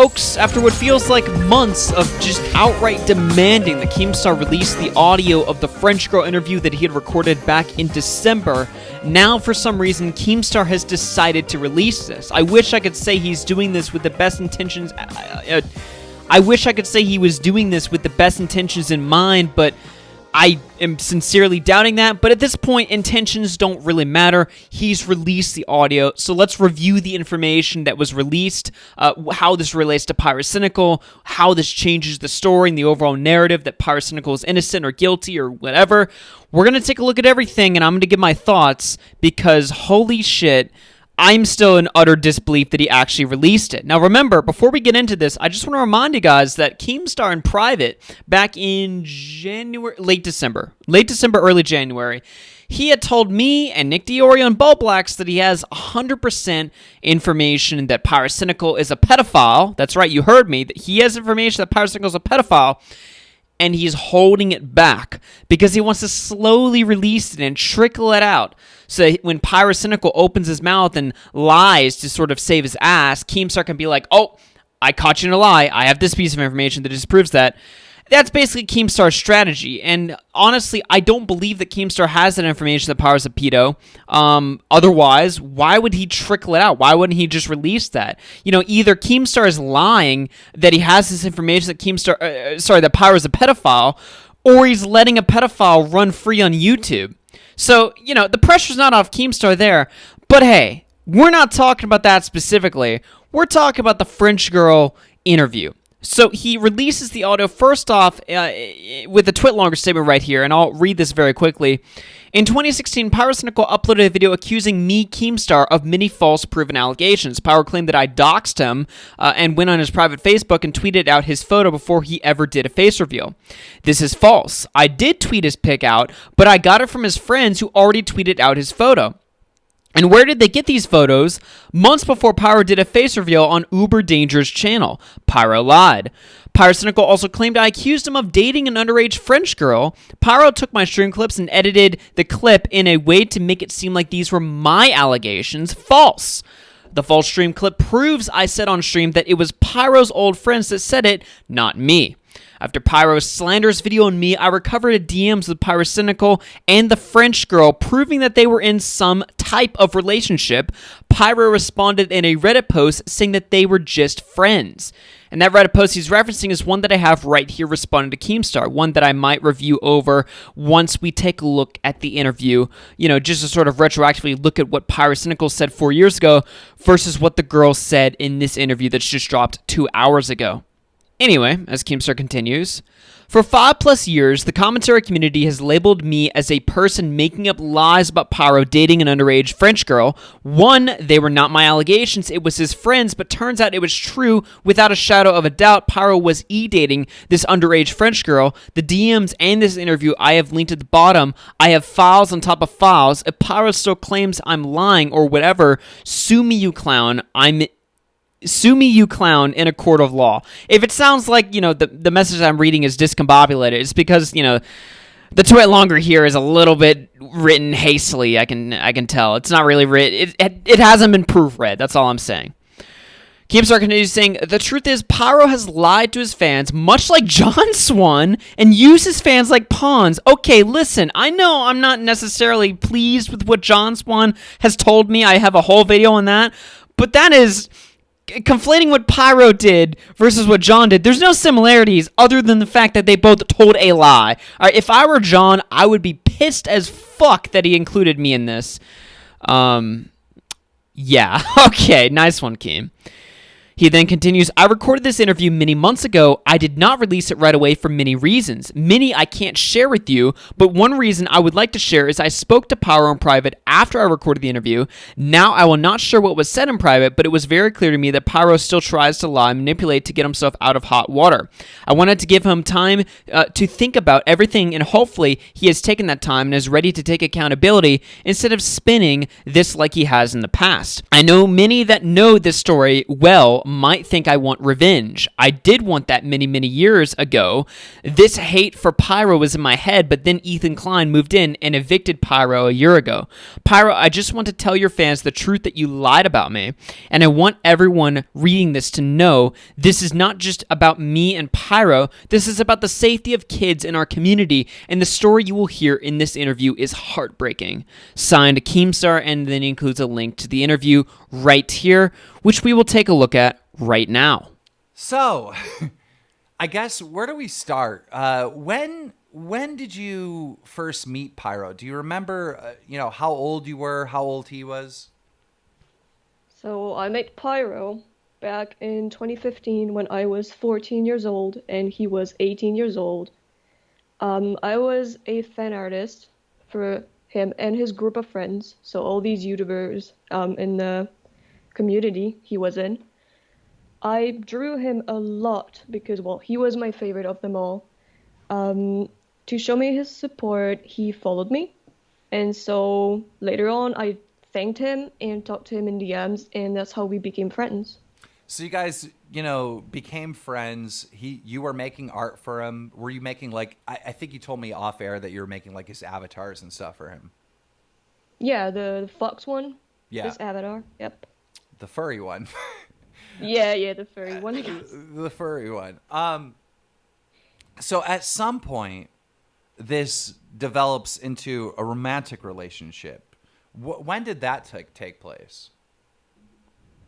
Folks, after what feels like months of just outright demanding that Keemstar release the audio of the French Girl interview that he had recorded back in December, now for some reason Keemstar has decided to release this. I wish I could say he's doing this with the best intentions. I wish I could say he was doing this with the best intentions in mind, but I am sincerely doubting that. But at this point, intentions don't really matter. He's released the audio, so let's review the information that was released, how this relates to Pyrocynical, how this changes the story and the overall narrative that Pyrocynical is innocent or guilty or whatever. We're going to take a look at everything, and I'm going to give my thoughts, because holy shit, I'm still in utter disbelief that he actually released it. Now remember, before we get into this, I just want to remind you guys that Keemstar in private, back in late December, early January, he had told me and Nick Diorio and Ball Blacks that he has 100% information that Pyrocynical is a pedophile. That's right, you heard me, that he has information that Pyrocynical is a pedophile, and he's holding it back because he wants to slowly release it and trickle it out. So when Pyrocynical opens his mouth and lies to sort of save his ass, Keemstar can be like, oh, I caught you in a lie. I have this piece of information that disproves that. That's basically Keemstar's strategy. And honestly, I don't believe that Keemstar has that information that Pyro's a pedo. Otherwise, why would he trickle it out? Why wouldn't he just release that? You know, either Keemstar is lying that he has this information that that Pyro's a pedophile, or he's letting a pedophile run free on YouTube. So, you know, the pressure's not off Keemstar there. But hey, we're not talking about that specifically. We're talking about the French Girl interview. So he releases the audio first off with a twit longer statement right here, and I'll read this very quickly. In 2016, Pyrocynical uploaded a video accusing me, Keemstar, of many false proven allegations. Pyro claimed that I doxed him and went on his private Facebook and tweeted out his photo before he ever did a face reveal. This is false. I did tweet his pic out, but I got it from his friends who already tweeted out his photo. And where did they get these photos? Months before Pyro did a face reveal on Uber Danger's channel. Pyro lied. Pyrocynical also claimed I accused him of dating an underage French girl. Pyro took my stream clips and edited the clip in a way to make it seem like these were my allegations. False. The false stream clip proves I said on stream that it was Pyro's old friends that said it, not me. After Pyro's slanderous video on me, I recovered a DMs with Pyrocynical and the French girl, proving that they were in some type of relationship. Pyro responded in a Reddit post saying that they were just friends. And that Reddit post he's referencing is one that I have right here responding to Keemstar, one that I might review over once we take a look at the interview, you know, just to sort of retroactively look at what Pyrocynical said 4 years ago versus what the girl said in this interview that's just dropped 2 hours ago. Anyway, as Keemstar continues, for 5+ years, the commentary community has labeled me as a person making up lies about Pyro dating an underage French girl. One, they were not my allegations, it was his friends, but turns out it was true without a shadow of a doubt. Pyro was e-dating this underage French girl. The DMs and this interview I have linked at the bottom. I have files on top of files. If Pyro still claims I'm lying or whatever, sue me, you clown. Sue me, you clown, in a court of law. If it sounds like, you know, the message I'm reading is discombobulated, it's because, you know, the twit longer here is a little bit written hastily. I can tell. It's not really written. It hasn't been proofread. That's all I'm saying. Keemstar continues saying, the truth is, Pyro has lied to his fans, much like John Swan, and used his fans like pawns. Okay, listen, I know I'm not necessarily pleased with what John Swan has told me. I have a whole video on that, but that is conflating what Pyro did versus what John did. There's no similarities other than the fact that they both told a lie. All right, if I were John, I would be pissed as fuck that he included me in this. Yeah, okay, nice one, Keem. He then continues, I recorded this interview many months ago. I did not release it right away for many reasons. Many I can't share with you, but one reason I would like to share is I spoke to Pyro in private after I recorded the interview. Now I will not share what was said in private, but it was very clear to me that Pyro still tries to lie and manipulate to get himself out of hot water. I wanted to give him time to think about everything, and hopefully he has taken that time and is ready to take accountability instead of spinning this like he has in the past. I know many that know this story well might think I want revenge. I did want that many, many years ago. This hate for Pyro was in my head, but then Ethan Klein moved in and evicted Pyro a year ago. Pyro, I just want to tell your fans the truth that you lied about me, and I want everyone reading this to know this is not just about me and Pyro. This is about the safety of kids in our community, and the story you will hear in this interview is heartbreaking. Signed, Keemstar, and then includes a link to the interview right here, which we will take a look at right now. So, I guess, where do we start? When did you first meet Pyro? Do you remember, how old you were, how old he was? So I met Pyro back in 2015 when I was 14 years old and he was 18 years old. I was a fan artist for him and his group of friends, so all these YouTubers in the community he was in. I drew him a lot because, well, he was my favorite of them all. To show me his support, he followed me. And so later on, I thanked him and talked to him in DMs, and that's how we became friends. So you guys, became friends. You were making art for him. Were you making, I think you told me off air that you were making, his avatars and stuff for him. Yeah, the fox one. Yeah. This avatar, yep. The furry one. Yeah, the furry one, I guess. The furry one. So at some point, this develops into a romantic relationship. When did that take place?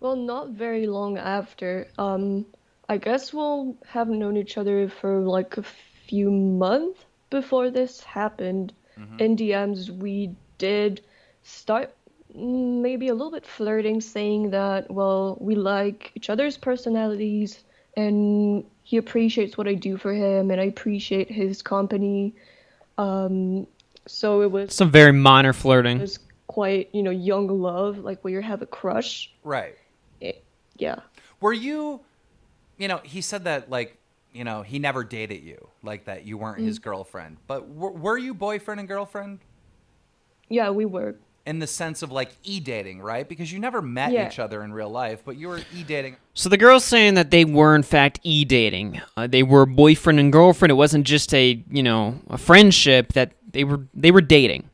Well, not very long after. I guess we'll have known each other for like a few months before this happened. Mm-hmm. In DMs, we did start maybe a little bit flirting, saying that, well, we like each other's personalities and he appreciates what I do for him and I appreciate his company. So it was some very minor flirting. It was quite, young love, like where you have a crush. Right. Yeah. Were you, he said that, he never dated you, like that you weren't his girlfriend. But were you boyfriend and girlfriend? Yeah, we were. In the sense of, e-dating, right? Because you never met each other in real life, but you were e-dating. So the girl's saying that they were, in fact, e-dating. They were boyfriend and girlfriend. It wasn't just a friendship, that they were dating.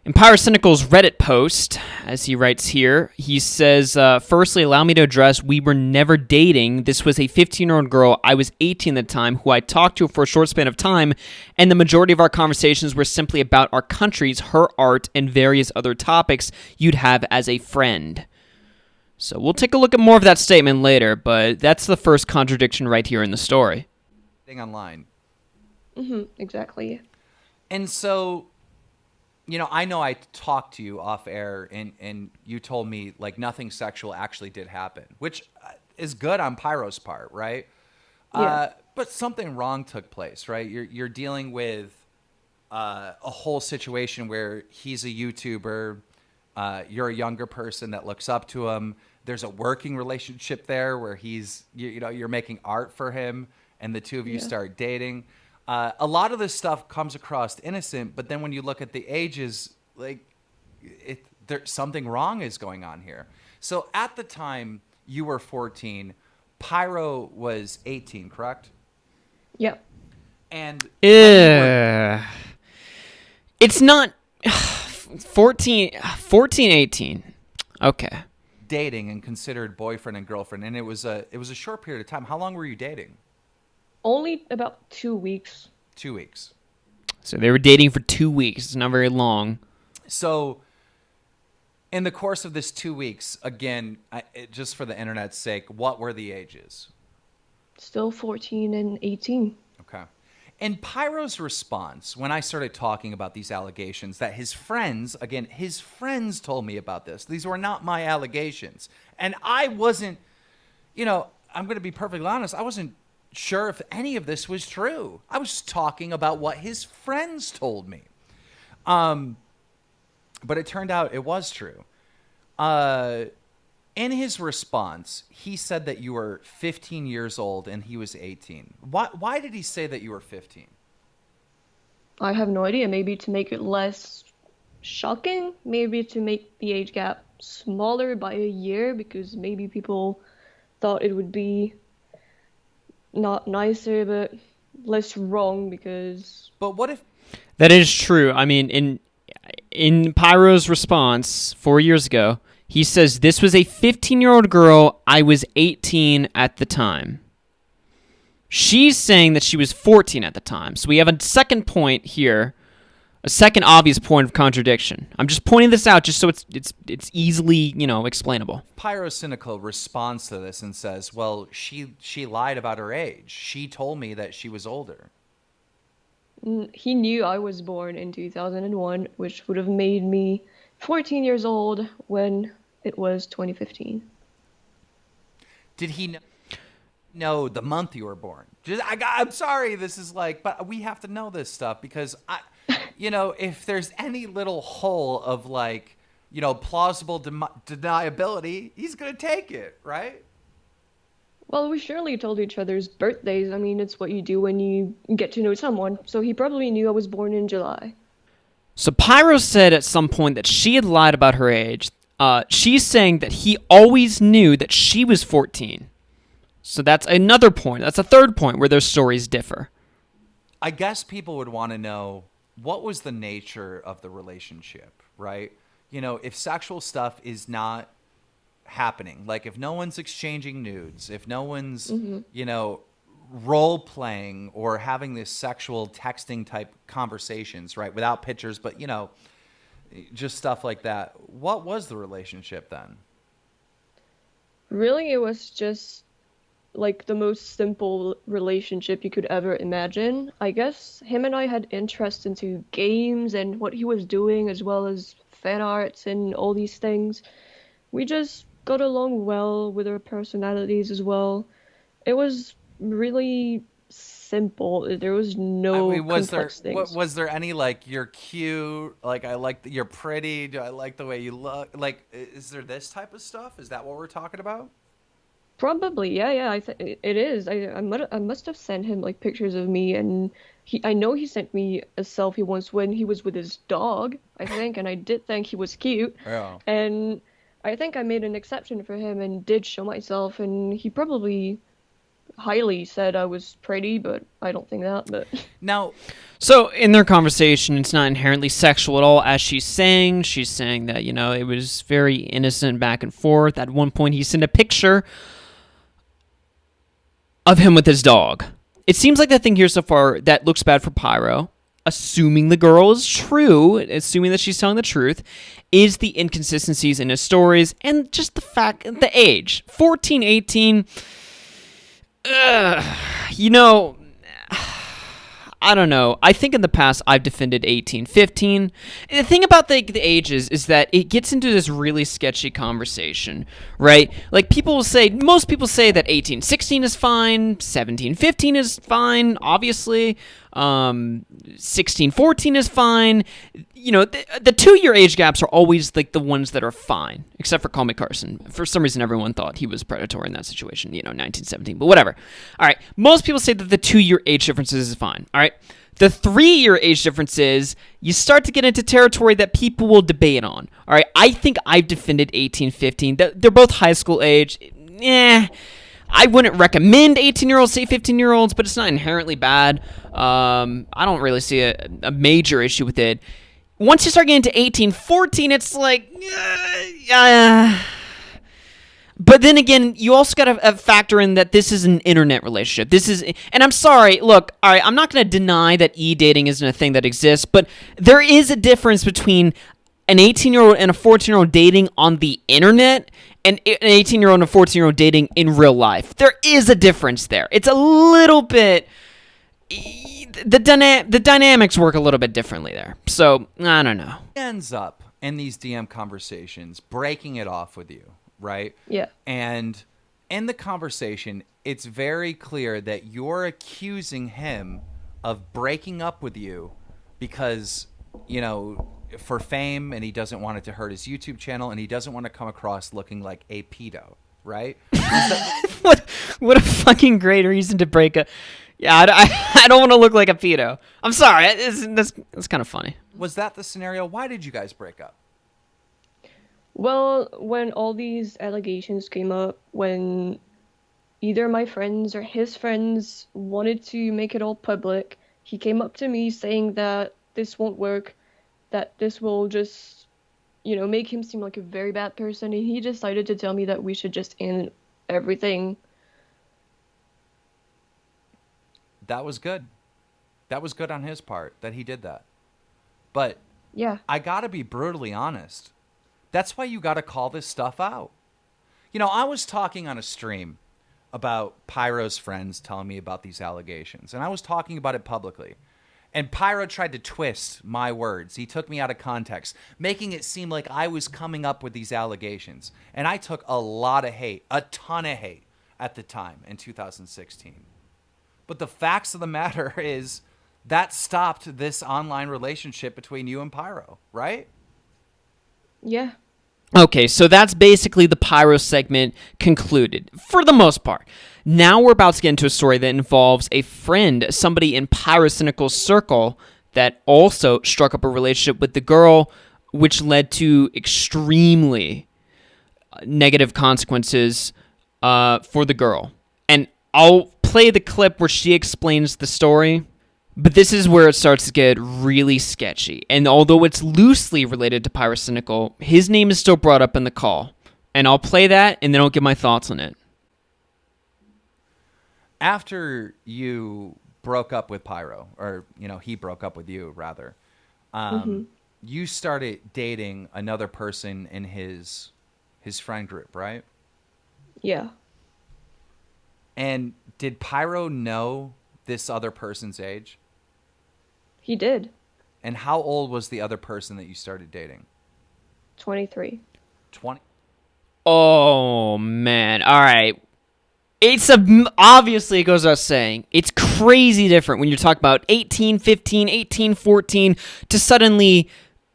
In Pyrocynical's Reddit post, as he writes here, he says, firstly, allow me to address, we were never dating. This was a 15-year-old girl. I was 18 at the time, who I talked to for a short span of time, and the majority of our conversations were simply about our countries, her art, and various other topics you'd have as a friend. So we'll take a look at more of that statement later, but that's the first contradiction right here in the story. Online. Mm-hmm, exactly. And so, I know I talked to you off air and you told me nothing sexual actually did happen, which is good on Pyro's part, right? Yeah. But something wrong took place, right? You're dealing with a whole situation where he's a YouTuber, you're a younger person that looks up to him. There's a working relationship there where you're making art for him, and the two of you start dating. A lot of this stuff comes across innocent, but then when you look at the ages, there's something wrong is going on here. So at the time you were 14, Pyro was 18, correct? Yep. And it's not 14, 18. Okay. Dating and considered boyfriend and girlfriend, and it was a short period of time. How long were you dating? Only about 2 weeks. 2 weeks. So they were dating for 2 weeks. It's not very long. So in the course of this 2 weeks, again, just for the internet's sake, what were the ages? Still 14 and 18. Okay. And Pyro's response, when I started talking about these allegations, that his friends told me about this. These were not my allegations. And I wasn't, I'm going to be perfectly honest, I wasn't sure if any of this was true. I was just talking about what his friends told me. But it turned out it was true. In his response, he said that you were 15 years old and he was 18. Why did he say that you were 15? I have no idea. Maybe to make it less shocking. Maybe to make the age gap smaller by a year, because maybe people thought it would be not nicer, but less wrong because But what if That is true. I mean, in Pyro's response 4 years ago, he says this was a 15-year-old girl. I was 18 at the time. She's saying that she was 14 at the time. So we have a second point here, a second obvious point of contradiction. I'm just pointing this out just so it's easily, explainable. Pyrocynical responds to this and says, well, she lied about her age. She told me that she was older. he knew I was born in 2001, which would have made me 14 years old when it was 2015. Did he know the month you were born? I'm sorry, this is like, but we have to know this stuff because if there's any little hole of like, plausible deniability, he's gonna take it, right? Well, we surely told each other's birthdays. I mean, it's what you do when you get to know someone. So he probably knew I was born in July. So Pyro said at some point that she had lied about her age. She's saying that he always knew that she was 14. So that's another point. That's a third point where their stories differ. I guess people would want to know what was the nature of the relationship, right? If sexual stuff is not happening, like if no one's exchanging nudes, if no one's, role playing or having this sexual texting type conversations, right? Without pictures, but, just stuff like that. What was the relationship then? Really, it was just like the most simple relationship you could ever imagine. I guess him and I had interest into games and what he was doing, as well as fan arts and all these things. We just got along well with our personalities as well. It was really simple. There was no complex things. Was there any like you're cute, like I like you're pretty, do I like the way you look? Like, is there this type of stuff? Is that what we're talking about? Probably, yeah. It is. I must have sent him like pictures of me, and I know he sent me a selfie once when he was with his dog, I think, and I did think he was cute. Yeah. And I think I made an exception for him and did show myself, and he probably highly said I was pretty, but I don't think that. But Now, So in their conversation, it's not inherently sexual at all, as she's saying. She's saying that, it was very innocent back and forth. At one point, he sent a picture of him with his dog. It seems like the thing here so far that looks bad for Pyro, assuming the girl is true, assuming that she's telling the truth, is the inconsistencies in his stories and just the age. 14, 18... I don't know. I think in the past I've defended 18, 15. The thing about the ages is that it gets into this really sketchy conversation, right? Like most people say that 18, 16 is fine, 17, 15 is fine, obviously. 16, 14 is fine. The 2-year age gaps are always like the ones that are fine, except for Call Me Carson. For some reason, everyone thought he was predatory in that situation, 1917, but whatever. All right. Most people say that the 2-year age differences is fine. All right. The 3-year age differences, you start to get into territory that people will debate on. All right. I think I've defended 18, 15. They're both high school age. I wouldn't recommend 18-year-olds say 15-year-olds, but it's not inherently bad. I don't really see a major issue with it. Once you start getting to 18, 14, it's like... But then again, you also got to factor in that this is an internet relationship. And I'm sorry, look, all right, I'm not going to deny that e-dating isn't a thing that exists, but there is a difference between an 18-year-old and a 14-year-old dating on the internet and an 18-year-old and a 14-year-old dating in real life. There is a difference there. It's a little bit... The dynamics work a little bit differently there. So, I don't know. he ends up in these DM conversations breaking it off with you, right? yeah. And in the conversation, it's very clear that you're accusing him of breaking up with you because, for fame, and he doesn't want it to hurt his YouTube channel, and he doesn't want to come across looking like a pedo, right? What a fucking great reason to break up. Yeah, I don't want to look like a pedo. I'm sorry. That's kind of funny. Was that the scenario? Why did you guys break up? Well, when all these allegations came up, when either my friends or his friends wanted to make it all public. He came up to me saying that this won't work, that this will just, make him seem like a very bad person, and he decided to tell me that we should just end everything. That was good. That was good on his part that he did that. But Yeah. I got to be brutally honest. That's why you got to call this stuff out. I was talking on a stream about Pyro's friends telling me about these allegations, and I was talking about it publicly. And Pyro tried to twist my words. He took me out of context, making it seem like I was coming up with these allegations. And I took a lot of hate, a ton of hate at the time in 2016. But the facts of the matter is that stopped this online relationship between you and Pyro, right? Yeah. Okay, so that's basically the Pyro segment concluded, for the most part. Now we're about to get into a story that involves a friend, somebody in Pyrocynical's circle, that also struck up a relationship with the girl, which led to extremely negative consequences for the girl. And I'll play the clip where she explains the story. But this is where it starts to get really sketchy. And although it's loosely related to Pyrocynical, his name is still brought up in the call. And I'll play that, and then I'll give my thoughts on it. After you broke up with Pyro, or, he broke up with you, rather, you started dating another person in his friend group, right? Yeah. And did Pyro know this other person's age? He did. And how old was the other person that you started dating? 23. 20. Oh, man. All right. Obviously, it goes without saying, it's crazy different when you're talking about 18, 15, 18, 14, to suddenly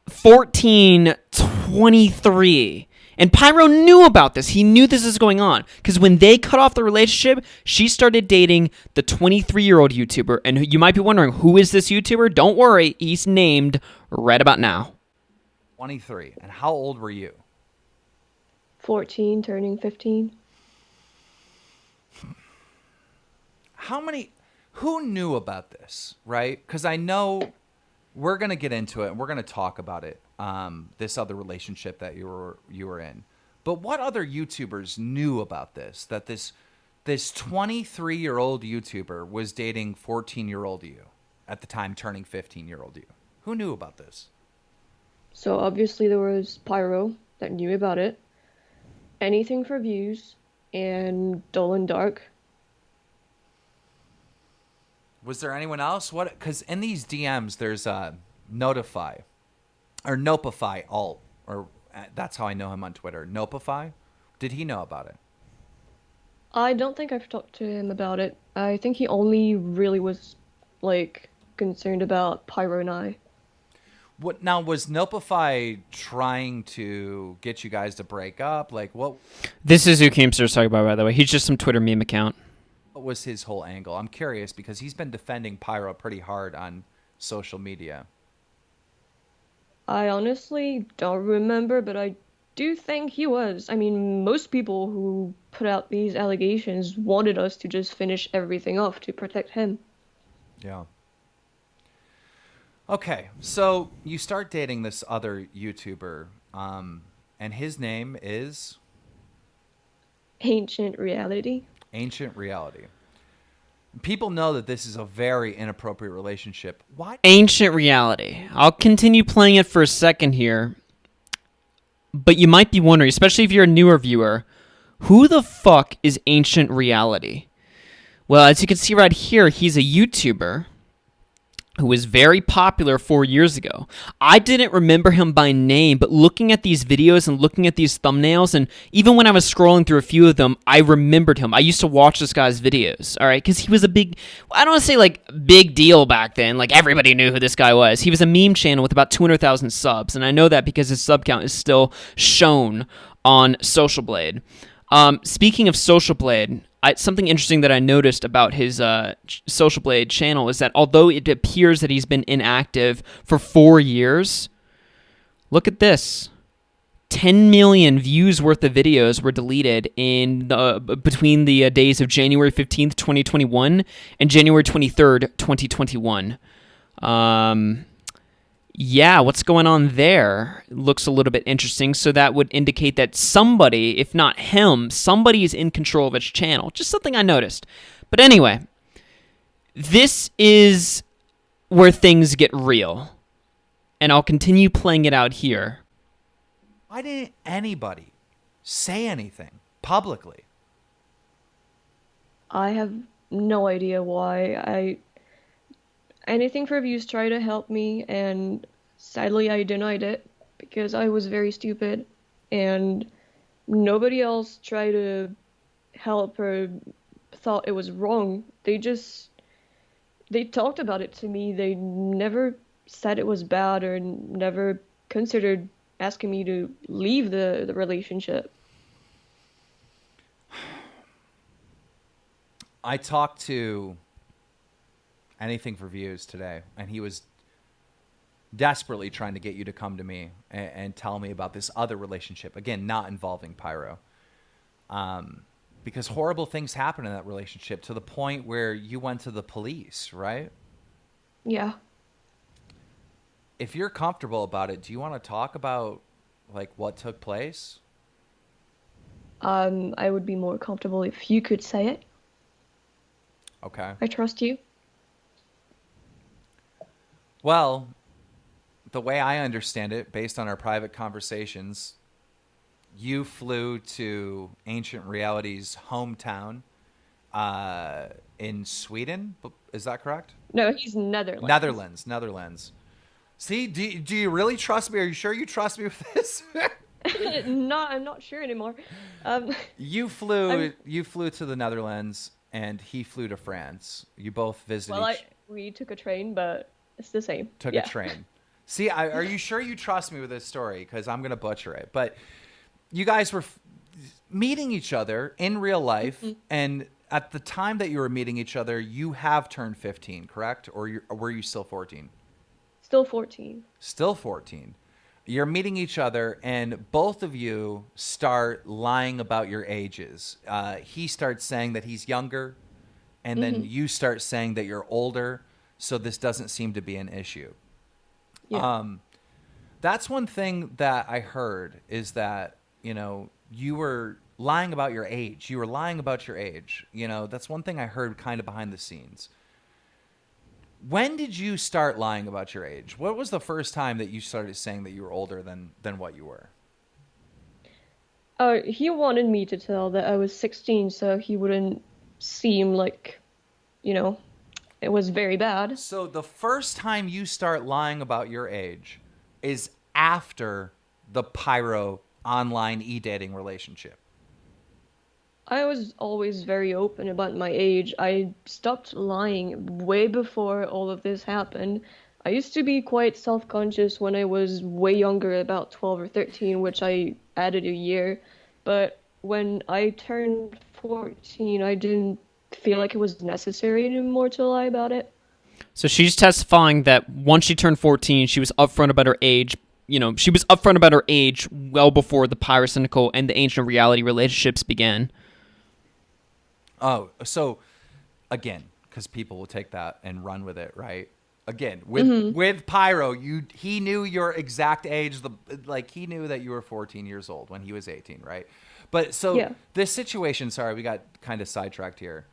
14, 23. And Pyro knew about this. He knew this was going on. Because when they cut off the relationship, she started dating the 23-year-old YouTuber. And you might be wondering, who is this YouTuber? Don't worry. He's named right about now. 23. And how old were you? 14, turning 15. Who knew about this, right? Because I know we're going to get into it and we're going to talk about it, this other relationship that you were in. But what other YouTubers knew about this, that this 23-year-old YouTuber was dating 14-year-old you, at the time turning 15-year-old you? Who knew about this? So obviously there was Pyro that knew about it. Anything for Views and Dull and Dark. Was there anyone else? What? Because in these DMs, there's Notify or Nopify alt, or that's how I know him on Twitter. Nopify. Did he know about it? I don't think I've talked to him about it. I think he only really was, concerned about Pyro and I. What now? Was Nopify trying to get you guys to break up? What? This is who Keemstar's talking about, by the way. He's just some Twitter meme account. What was his whole angle? I'm curious because he's been defending Pyro pretty hard on social media. I honestly don't remember, but I do think he was. I mean, most people who put out these allegations wanted us to just finish everything off to protect him. Yeah. Okay, so you start dating this other YouTuber, and his name is? Ancient Reality. Ancient Reality. People know that this is a very inappropriate relationship. Why? Ancient Reality. I'll continue playing it for a second here. But you might be wondering, especially if you're a newer viewer, who the fuck is Ancient Reality? Well, as you can see right here, he's a YouTuber who was very popular 4 years ago. I didn't remember him by name, but looking at these videos and looking at these thumbnails, and even when I was scrolling through a few of them, I remembered him. I used to watch this guy's videos, all right? Because he was a big, I don't want to say big deal back then. Everybody knew who this guy was. He was a meme channel with about 200,000 subs, and I know that because his sub count is still shown on Social Blade. Speaking of Social Blade, something interesting that I noticed about his Social Blade channel is that although it appears that he's been inactive for 4 years, look at this. 10 million views worth of videos were deleted in between the days of January 15th, 2021 and January 23rd, 2021. Yeah, what's going on there looks a little bit interesting. So that would indicate that somebody, if not him, somebody is in control of his channel. Just something I noticed. But anyway, this is where things get real. And I'll continue playing it out here. Why didn't anybody say anything publicly? I have no idea why. Anything for views tried to help me, and sadly I denied it because I was very stupid, and nobody else tried to help or thought it was wrong. They talked about it to me. They never said it was bad or never considered asking me to leave the relationship. I talked to Anything for Views today, and he was desperately trying to get you to come to me and tell me about this other relationship. Again, not involving Pyro. Because horrible things happened in that relationship to the point where you went to the police, right? Yeah. If you're comfortable about it, do you want to talk about like what took place? I would be more comfortable if you could say it. Okay. I trust you. Well, the way I understand it, based on our private conversations, you flew to Ancient Reality's hometown in Sweden. Is that correct? No, he's Netherlands. Netherlands. See, do you really trust me? Are you sure you trust me with this? No, I'm not sure anymore. You flew to the Netherlands, and he flew to France. You both visited. Well, we took a train, but it's the same. Took a train. See, are you sure you trust me with this story? Because I'm going to butcher it. But you guys were meeting each other in real life, and at the time that you were meeting each other, you have turned 15, correct? Or were you still 14? Still 14. Still 14. You're meeting each other, and both of you start lying about your ages. He starts saying that he's younger, and then you start saying that you're older, so this doesn't seem to be an issue. Yeah. That's one thing that I heard is that, you were lying about your age. You were lying about your age. That's one thing I heard kind of behind the scenes. When did you start lying about your age? What was the first time that you started saying that you were older than what you were? He wanted me to tell that I was 16, so he wouldn't seem like, it was very bad. So the first time you start lying about your age is after the Pyro online e-dating relationship. I was always very open about my age. I stopped lying way before all of this happened. I used to be quite self-conscious when I was way younger, about 12 or 13, which I added a year. But when I turned 14, I didn't feel like it was necessary anymore to lie about it. So she's testifying that once she turned 14, she was upfront about her age. She was upfront about her age well before the Pyrocynical and the Ancient Reality relationships began. Oh, so again, because people will take that and run with it, right? Again, with Pyro, he knew your exact age. He knew that you were 14 years old when he was 18, right? But so this situation, sorry, we got kind of sidetracked here.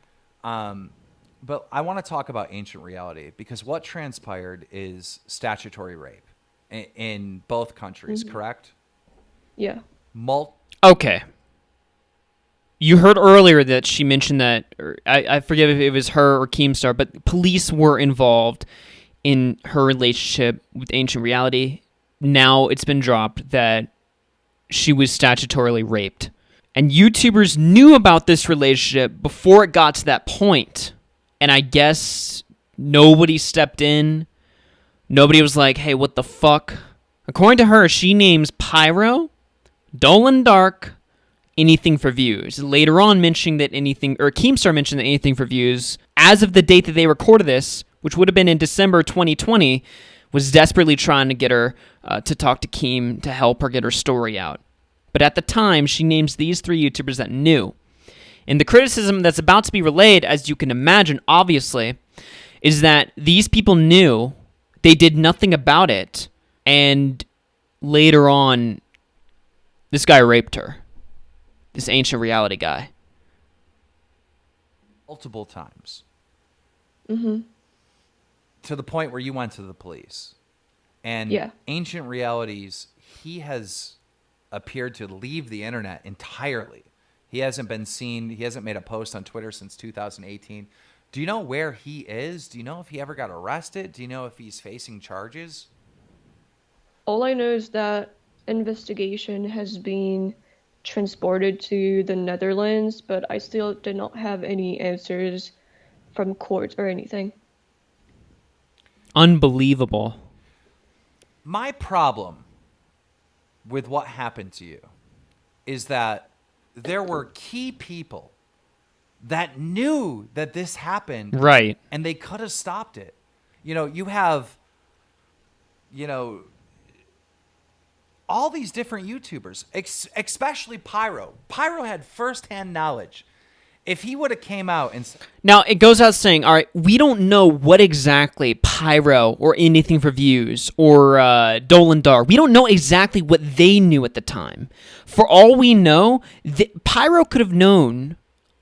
But I want to talk about Ancient Reality because what transpired is statutory rape in both countries, correct? Yeah. Okay. You heard earlier that she mentioned that, I forget if it was her or Keemstar, but police were involved in her relationship with Ancient Reality. Now it's been dropped that she was statutorily raped. And YouTubers knew about this relationship before it got to that point. And I guess nobody stepped in. Nobody was like, hey, what the fuck? According to her, she names Pyro, Dolan Dark, Anything for Views. Later on mentioning that Keemstar mentioned that Anything for Views, as of the date that they recorded this, which would have been in December 2020, was desperately trying to get her to talk to Keem to help her get her story out. but at the time, she names these 3 YouTubers that knew. And the criticism that's about to be relayed, as you can imagine, obviously, is that these people knew, they did nothing about it, and later on, this guy raped her. This ancient reality guy. Multiple times. Mm-hmm. To the point where you went to the police. And Yeah. Ancient Realities, he has appeared to leave the internet entirely. He hasn't been seen. He hasn't made a post on Twitter since 2018. Do you know where he is? Do you know if he ever got arrested? Do you know if he's facing charges? All I know is that investigation has been transported to the Netherlands, but I still did not have any answers from court or anything. Unbelievable. My problem with what happened to you is that there were key people that knew that this happened. Right. And they could have stopped it. You know, you have, you know, all these different YouTubers, especially Pyro. Pyro had firsthand knowledge. If he would have came out and... Now, it goes out saying, all right, we don't know what exactly Pyro or Anything for Views or Dolan Dar, we don't know exactly what they knew at the time. For all we know, Pyro could have known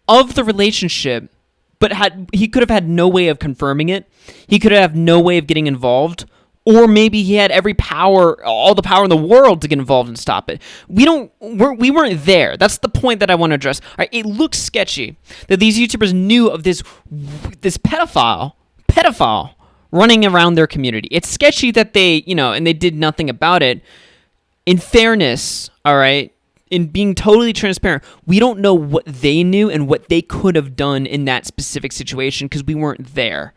of the relationship, but he could have had no way of confirming it. He could have no way of getting involved. Or maybe he had every power, all the power in the world to get involved and stop it. We weren't there. That's the point that I want to address. All right, it looks sketchy that these YouTubers knew of this pedophile running around their community. It's sketchy that they, and they did nothing about it. In fairness, all right, in being totally transparent, we don't know what they knew and what they could have done in that specific situation because we weren't there.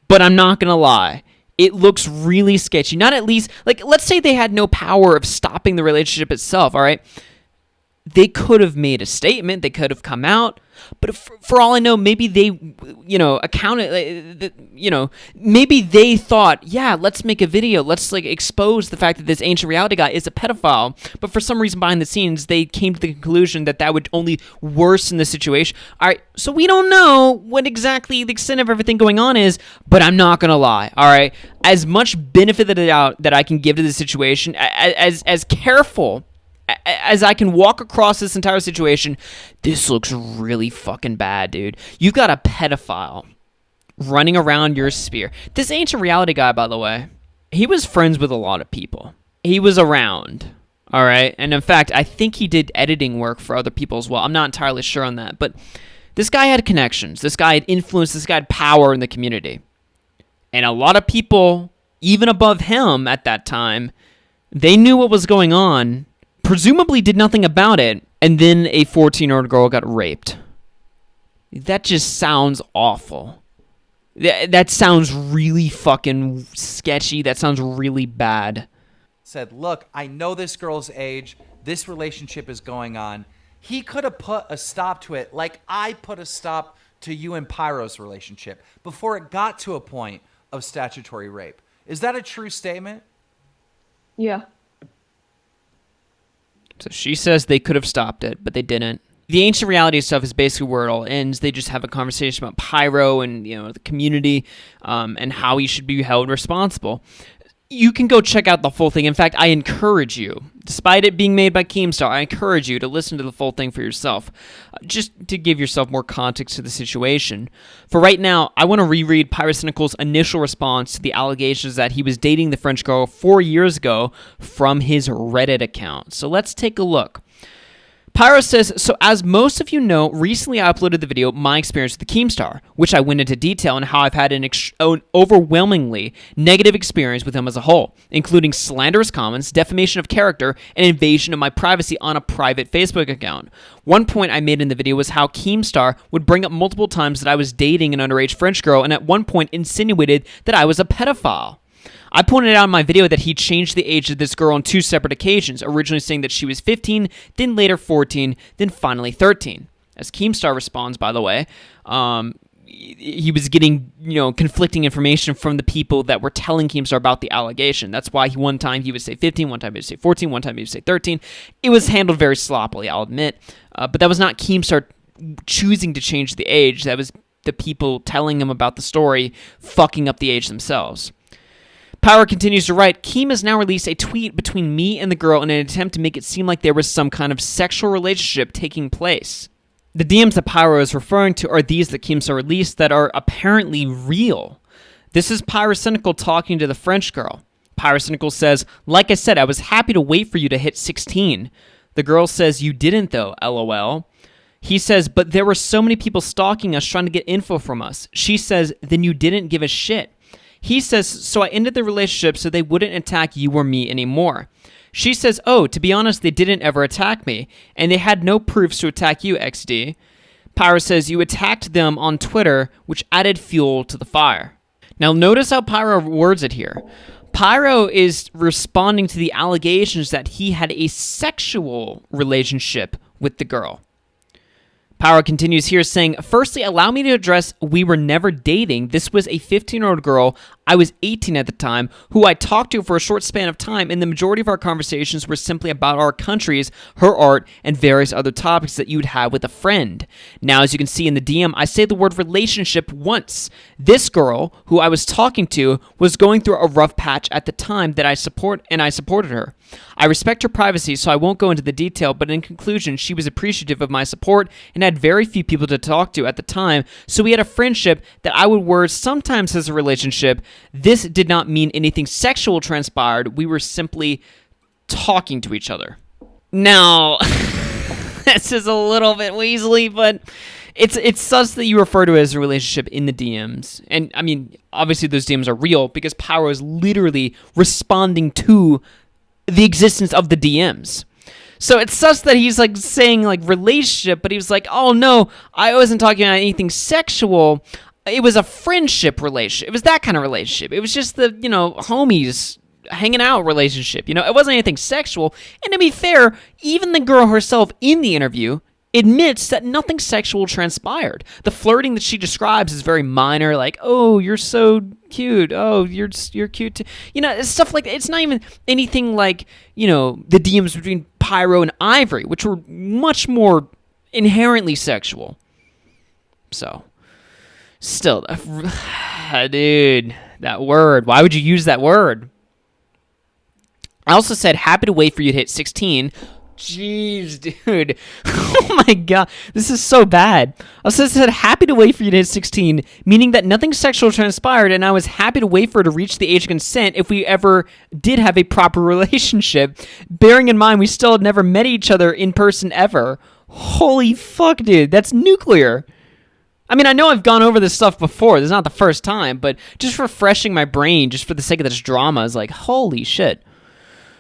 But I'm not going to lie. It looks really sketchy. Not at least, like, let's say they had no power of stopping the relationship itself, all right? They could have made a statement. They could have come out. But for all I know, maybe they, maybe they thought, yeah, let's make a video. Let's, expose the fact that this ancient reality guy is a pedophile. But for some reason behind the scenes, they came to the conclusion that that would only worsen the situation. All right, so we don't know what exactly the extent of everything going on is, but I'm not going to lie, all right? As much benefit of the doubt that I can give to the situation, as careful as I can walk across this entire situation, this looks really fucking bad, dude. You got a pedophile running around your sphere. This ancient reality guy, by the way, he was friends with a lot of people. He was around, all right? And in fact, I think he did editing work for other people as well. I'm not entirely sure on that. But this guy had connections. This guy had influence. This guy had power in the community. And a lot of people, even above him at that time, they knew what was going on, presumably did nothing about it, and then a 14-year-old girl got raped. That just sounds awful. That sounds really fucking sketchy. That sounds really bad. Said, look, I know this girl's age. This relationship is going on. He could have put a stop to it like I put a stop to you and Pyro's relationship before it got to a point of statutory rape. Is that a true statement? Yeah. So she says they could have stopped it, but they didn't. The ancient reality stuff is basically where it all ends. They just have a conversation about Pyro and the community and how he should be held responsible. You can go check out the full thing. In fact, I encourage you, despite it being made by Keemstar, I encourage you to listen to the full thing for yourself, just to give yourself more context to the situation. For right now, I want to reread Pyrocynical's initial response to the allegations that he was dating the French girl 4 years ago from his Reddit account. So let's take a look. Pyro says, so as most of you know, recently I uploaded the video, My Experience with the Keemstar, which I went into detail on how I've had an overwhelmingly negative experience with him as a whole, including slanderous comments, defamation of character, and invasion of my privacy on a private Facebook account. One point I made in the video was how Keemstar would bring up multiple times that I was dating an underage French girl and at one point insinuated that I was a pedophile. I pointed out in my video that he changed the age of this girl on 2 separate occasions, originally saying that she was 15, then later 14, then finally 13. As Keemstar responds, by the way, he was getting, conflicting information from the people that were telling Keemstar about the allegation. That's why one time he would say 15, one time he would say 14, one time he would say 13. It was handled very sloppily, I'll admit. But that was not Keemstar choosing to change the age. That was the people telling him about the story fucking up the age themselves. Pyro continues to write, Keem has now released a tweet between me and the girl in an attempt to make it seem like there was some kind of sexual relationship taking place. The DMs that Pyro is referring to are these that Keemstar released that are apparently real. This is Pyrocynical talking to the French girl. Pyrocynical says, like I said, I was happy to wait for you to hit 16. The girl says, you didn't though, lol. He says, but there were so many people stalking us trying to get info from us. She says, then you didn't give a shit. He says, so I ended the relationship so they wouldn't attack you or me anymore. She says, oh, to be honest, they didn't ever attack me, and they had no proofs to attack you, XD. Pyro says, you attacked them on Twitter, which added fuel to the fire. Now, notice how Pyro words it here. Pyro is responding to the allegations that he had a sexual relationship with the girl. Pyro continues here saying, firstly, allow me to address we were never dating. This was a 15-year-old girl. I was 18 at the time, who I talked to for a short span of time, and the majority of our conversations were simply about our countries, her art, and various other topics that you'd have with a friend. Now, as you can see in the DM, I say the word relationship once. This girl, who I was talking to, was going through a rough patch at the time that I supported her. I respect her privacy, so I won't go into the detail, but in conclusion, she was appreciative of my support and had very few people to talk to at the time, so we had a friendship that I would word sometimes as a relationship. This did not mean anything sexual transpired. We were simply talking to each other. Now, this is a little bit weaselly, but it's such that you refer to it as a relationship in the DMs. And, I mean, obviously those DMs are real because Pyro is literally responding to the existence of the DMs. So it's such that he's like saying like relationship, but he was like, oh no, I wasn't talking about anything sexual. It was a friendship relationship. It was that kind of relationship. It was just the, homies hanging out relationship. It wasn't anything sexual. And to be fair, even the girl herself in the interview admits that nothing sexual transpired. The flirting that she describes is very minor, like, oh, you're so cute. Oh, you're cute too. It's stuff like that. It's not even anything like, the DMs between Pyro and Ivory, which were much more inherently sexual. So, still, dude, that word. Why would you use that word? I also said, happy to wait for you to hit 16. Jeez, dude. Oh my god. This is so bad. I also said, happy to wait for you to hit 16, meaning that nothing sexual transpired, and I was happy to wait for her to reach the age of consent if we ever did have a proper relationship, bearing in mind we still had never met each other in person ever. Holy fuck, dude. That's nuclear. I mean, I know I've gone over this stuff before. This is not the first time, but just refreshing my brain just for the sake of this drama is like, holy shit.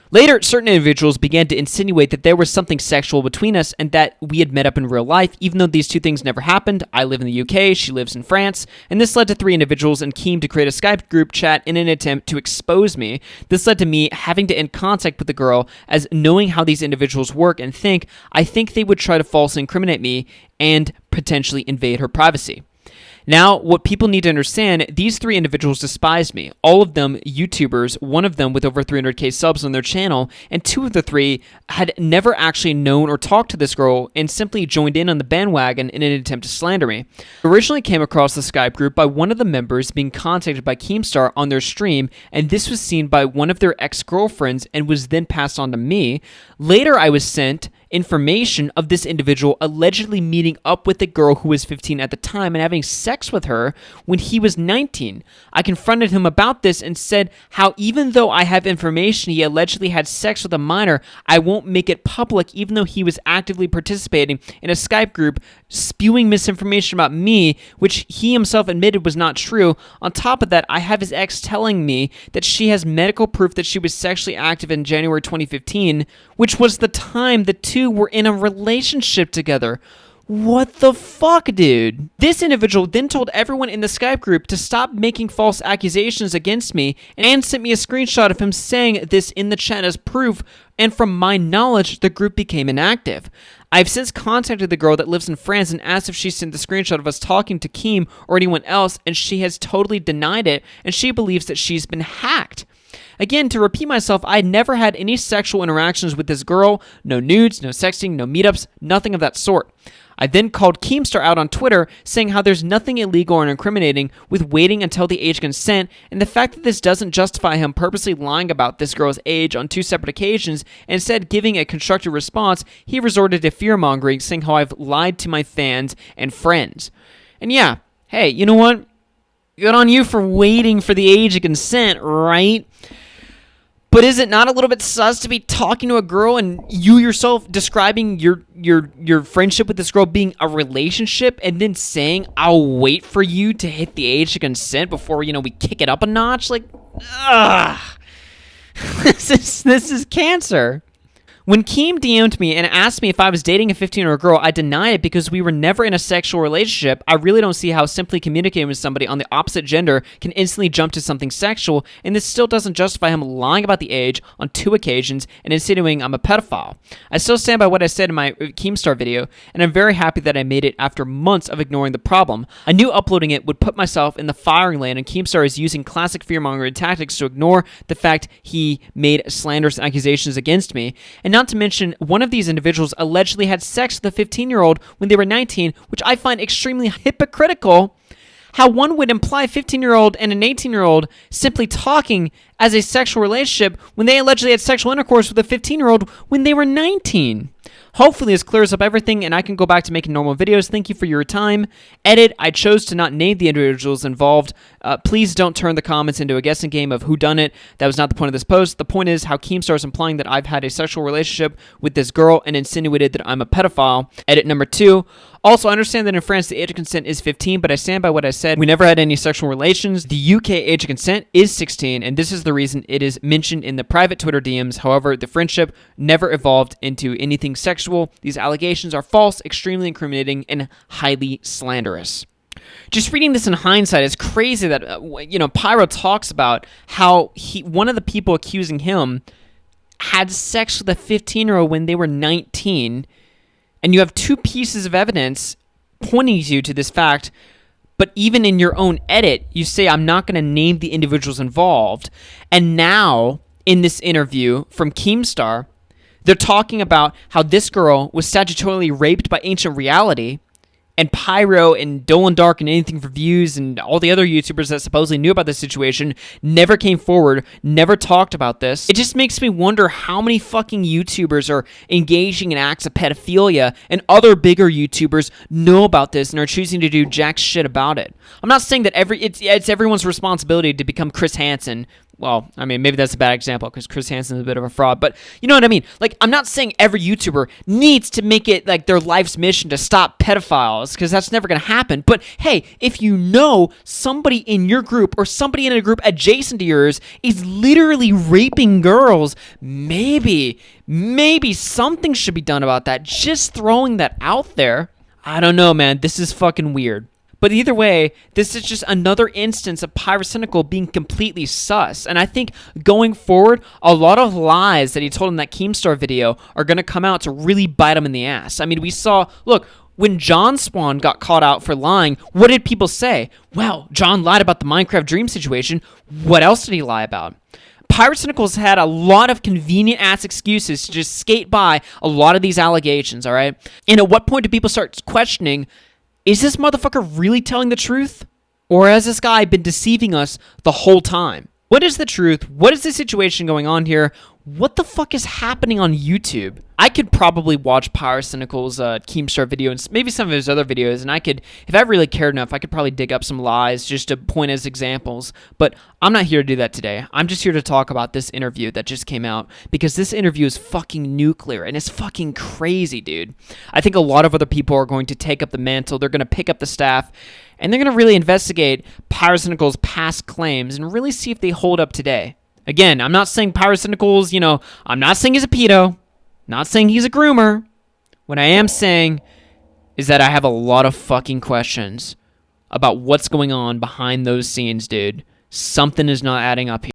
Later, certain individuals began to insinuate that there was something sexual between us and that we had met up in real life, even though these two things never happened. I live in the UK, she lives in France, and this led to 3 individuals and Keem to create a Skype group chat in an attempt to expose me. This led to me having to end contact with the girl, as knowing how these individuals work and think, I think they would try to falsely incriminate me and potentially invade her privacy. Now, what people need to understand, these 3 individuals despised me. All of them YouTubers, one of them with over 300k subs on their channel, and 2 of the 3 had never actually known or talked to this girl and simply joined in on the bandwagon in an attempt to slander me. I originally came across the Skype group by one of the members being contacted by Keemstar on their stream, and this was seen by one of their ex-girlfriends and was then passed on to me. Later, I was sent information of this individual allegedly meeting up with a girl who was 15 at the time and having sex with her when he was 19. I confronted him about this and said how even though I have information he allegedly had sex with a minor, I won't make it public even though he was actively participating in a Skype group spewing misinformation about me, which he himself admitted was not true. On top of that, I have his ex telling me that she has medical proof that she was sexually active in January 2015, which was the time the two were in a relationship together. What the fuck, dude? This individual then told everyone in the Skype group to stop making false accusations against me and sent me a screenshot of him saying this in the chat as proof, and from my knowledge, the group became inactive. I've since contacted the girl that lives in France and asked if she sent the screenshot of us talking to Keem or anyone else, and she has totally denied it, and she believes that she's been hacked. Again, to repeat myself, I never had any sexual interactions with this girl, no nudes, no sexting, no meetups, nothing of that sort. I then called Keemstar out on Twitter, saying how there's nothing illegal or incriminating with waiting until the age of consent, and the fact that this doesn't justify him purposely lying about this girl's age on 2 separate occasions, and instead giving a constructive response, he resorted to fear-mongering, saying how I've lied to my fans and friends. And yeah, hey, you know what? Good on you for waiting for the age of consent, right? But is it not a little bit sus to be talking to a girl and you yourself describing your friendship with this girl being a relationship and then saying, I'll wait for you to hit the age of consent before, we kick it up a notch? Like, ugh. This is cancer. When Keem DM'd me and asked me if I was dating a 15-year-old girl, I denied it because we were never in a sexual relationship. I really don't see how simply communicating with somebody on the opposite gender can instantly jump to something sexual, and this still doesn't justify him lying about the age on 2 occasions and insinuating I'm a pedophile. I still stand by what I said in my Keemstar video, and I'm very happy that I made it after months of ignoring the problem. I knew uploading it would put myself in the firing lane, and Keemstar is using classic fear-mongering tactics to ignore the fact he made slanderous accusations against me, and not to mention, one of these individuals allegedly had sex with a 15-year-old when they were 19, which I find extremely hypocritical. How one would imply a 15-year-old and an 18-year-old simply talking as a sexual relationship when they allegedly had sexual intercourse with a 15-year-old when they were 19. Hopefully this clears up everything and I can go back to making normal videos. Thank you for your time. Edit, I chose to not name the individuals involved. Please don't turn the comments into a guessing game of who done it. That was not the point of this post. The point is how Keemstar is implying that I've had a sexual relationship with this girl and insinuated that I'm a pedophile. Edit number 2. Also, I understand that in France the age of consent is 15, but I stand by what I said. We never had any sexual relations. The UK age of consent is 16, and this is the reason it is mentioned in the private Twitter DMs. However, the friendship never evolved into anything sexual. These allegations are false, extremely incriminating, and highly slanderous. Just reading this in hindsight, it's crazy that, Pyro talks about how one of the people accusing him had sex with a 15-year-old when they were 19, and you have 2 pieces of evidence pointing you to this fact, but even in your own edit, you say, I'm not going to name the individuals involved. And now, in this interview from Keemstar, they're talking about how this girl was statutorily raped by Ancient Reality, and Pyro and Dolan Dark and Anything for Views and all the other YouTubers that supposedly knew about this situation never came forward, never talked about this. It just makes me wonder how many fucking YouTubers are engaging in acts of pedophilia and other bigger YouTubers know about this and are choosing to do jack shit about it. I'm not saying that it's everyone's responsibility to become Chris Hansen. Well, I mean, maybe that's a bad example because Chris Hansen is a bit of a fraud, but you know what I mean? Like, I'm not saying every YouTuber needs to make it like their life's mission to stop pedophiles because that's never going to happen. But hey, if you know somebody in your group or somebody in a group adjacent to yours is literally raping girls, maybe something should be done about that. Just throwing that out there. I don't know, man. This is fucking weird. But either way, this is just another instance of Pyrocynical being completely sus. And I think going forward, a lot of lies that he told in that Keemstar video are going to come out to really bite him in the ass. I mean, we saw, look, when John Swan got caught out for lying, what did people say? Well, John lied about the Minecraft Dream situation. What else did he lie about? Pyrocynical's had a lot of convenient-ass excuses to just skate by a lot of these allegations, all right? And at what point do people start questioning, is this motherfucker really telling the truth? Or has this guy been deceiving us the whole time? What is the truth? What is the situation going on here? What the fuck is happening on YouTube? I could probably watch Pyrocynical's Keemstar video and maybe some of his other videos, and I could, if I really cared enough, I could probably dig up some lies just to point as examples. But I'm not here to do that today. I'm just here to talk about this interview that just came out, because this interview is fucking nuclear, and it's fucking crazy, dude. I think a lot of other people are going to take up the mantle. They're going to pick up the staff, and they're going to really investigate Pyrocynical's past claims and really see if they hold up today. Again, I'm not saying Pyrocynical's, I'm not saying he's a pedo. Not saying he's a groomer. What I am saying is that I have a lot of fucking questions about what's going on behind those scenes, dude. Something is not adding up here.